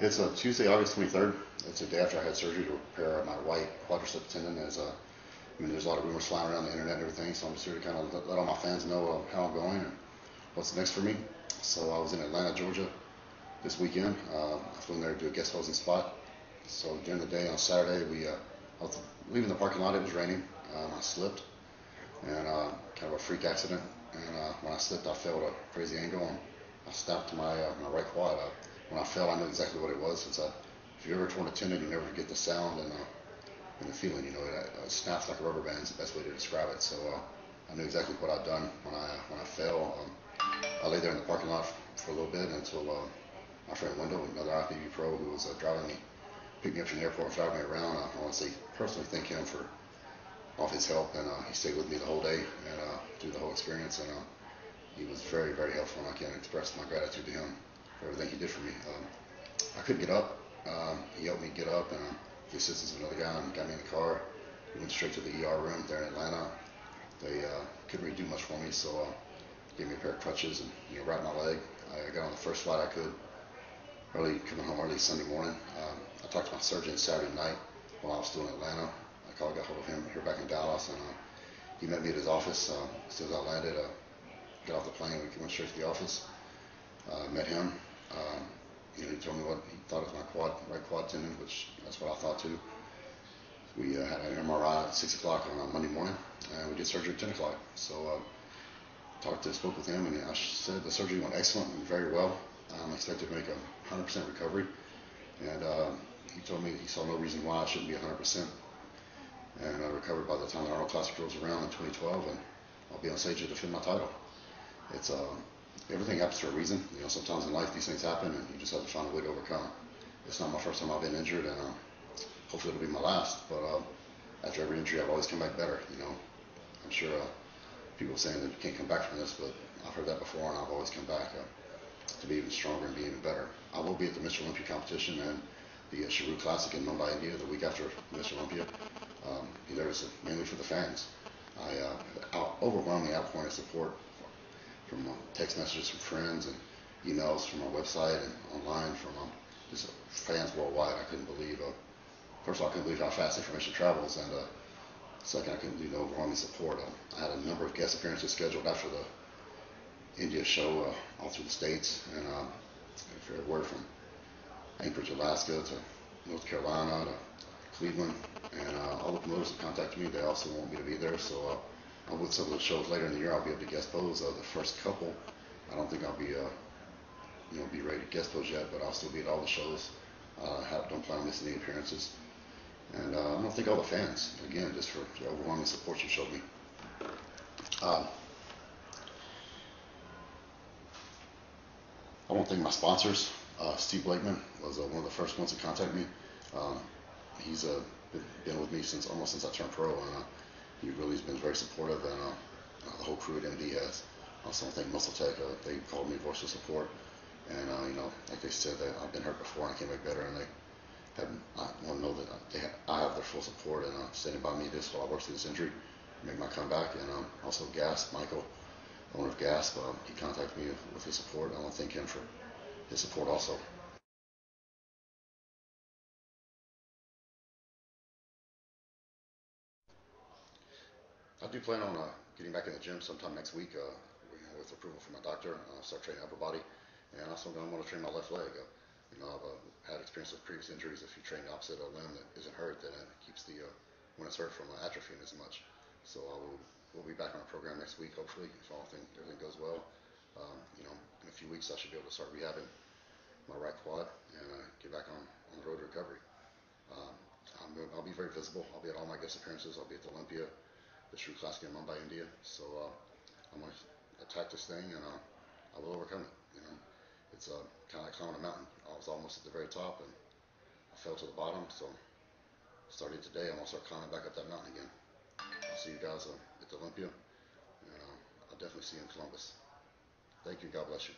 It's Tuesday, August 23rd. It's a day after I had surgery to repair my right quadricep tendon. There's a lot of rumors flying around the internet and everything, so I'm just here to kind of let all my fans know how I'm going and what's next for me. So I was in Atlanta, Georgia this weekend. I flew in there to do a guest posing spot. So during the day on Saturday, I was leaving the parking lot. It was raining. I slipped and kind of a freak accident. And when I slipped, I fell at a crazy angle and I snapped my right quad. When I fell, I knew exactly what it was. If you ever torn a tendon, you never get the sound and the feeling. It snaps like a rubber band. Is the best way to describe it. So I knew exactly what I'd done when I fell. I lay there in the parking lot for a little bit until my friend Wendell, another IFBB pro who was driving me, picked me up from the airport and driving me around. I want to say personally thank him for all his help, and he stayed with me the whole day and through the whole experience. And he was very, very helpful, and I can't express my gratitude to him for everything he did for me. I couldn't get up. He helped me get up, and the assistance of another guy got me in the car. We went straight to the ER room there in Atlanta. They couldn't really do much for me, so gave me a pair of crutches and wrapped my leg. I got on the first flight I could, coming home early Sunday morning. I talked to my surgeon Saturday night while I was still in Atlanta. Got hold of him here back in Dallas, and he met me at his office as soon as I landed. Got off the plane, we went straight to the office. Met him. He told me what he thought of my right quad tendon, which that's what I thought too. We had an MRI at 6 o'clock on Monday morning, and we did surgery at 10 o'clock. So spoke with him, and I said the surgery went excellent and very well. I'm expected to make a 100% recovery, and he told me he saw no reason why I shouldn't be 100%. And I recovered by the time the Arnold Classic rolls around in 2012, and I'll be on stage to defend my title. It's everything happens for a reason. Sometimes in life these things happen, and you just have to find a way to overcome. It's not my first time I've been injured, and hopefully it'll be my last. But after every injury, I've always come back better. I'm sure people are saying that you can't come back from this, but I've heard that before, and I've always come back to be even stronger and be even better. I will be at the Mr. Olympia competition and the Sharu Classic in Mumbai, India, the week after Mr. Olympia. There is mainly for the fans. Overwhelming outpouring of support from text messages from friends and emails from our website and online from just fans worldwide. I couldn't believe, first of all, I couldn't believe how fast information travels, and second, I couldn't believe the overwhelming support. I had a number of guest appearances scheduled after the India show all through the States, and everywhere from Anchorage, Alaska to North Carolina to Cleveland, and all the promoters that contacted me, they also want me to be there. So with some of the shows later in the year, I'll be able to guest pose. The first couple, I don't think I'll be be ready to guest pose yet, but I'll still be at all the shows. Don't plan on missing any appearances, and I want to thank all the fans again just for the overwhelming support you showed me. I want to thank my sponsors. Steve Blakeman was one of the first ones to contact me. He's been with me almost since I turned pro, and he really has been very supportive, and the whole crew at MD has. I also want to thank Muscle Tech. They called me a voice of support, and like they said, I've been hurt before and I came back better, and I want to know that I have their full support and standing by me while I work through this injury, make my comeback. And also Gasp, Michael, owner of Gasp, he contacted me with his support. I want to thank him for his support also. I do plan on getting back in the gym sometime next week with approval from my doctor. Start training upper body, and also I'm going to train my left leg. I've had experience with previous injuries. If you train the opposite of a limb that isn't hurt, then it keeps when it's hurt from atrophying as much. So we'll be back on a program next week, hopefully, if everything goes well. In a few weeks I should be able to start rehabbing my right quad and get back on the road to recovery. I'll be very visible. I'll be at all my guest appearances. I'll be at the Olympia, the Sharu Classic in Mumbai, India. So I'm going to attack this thing, and I will overcome it. It's kind of like climbing a mountain. I was almost at the very top, and I fell to the bottom. So starting today, I'm going to start climbing back up that mountain again. I'll see you guys at the Olympia, and I'll definitely see you in Columbus. Thank you. God bless you.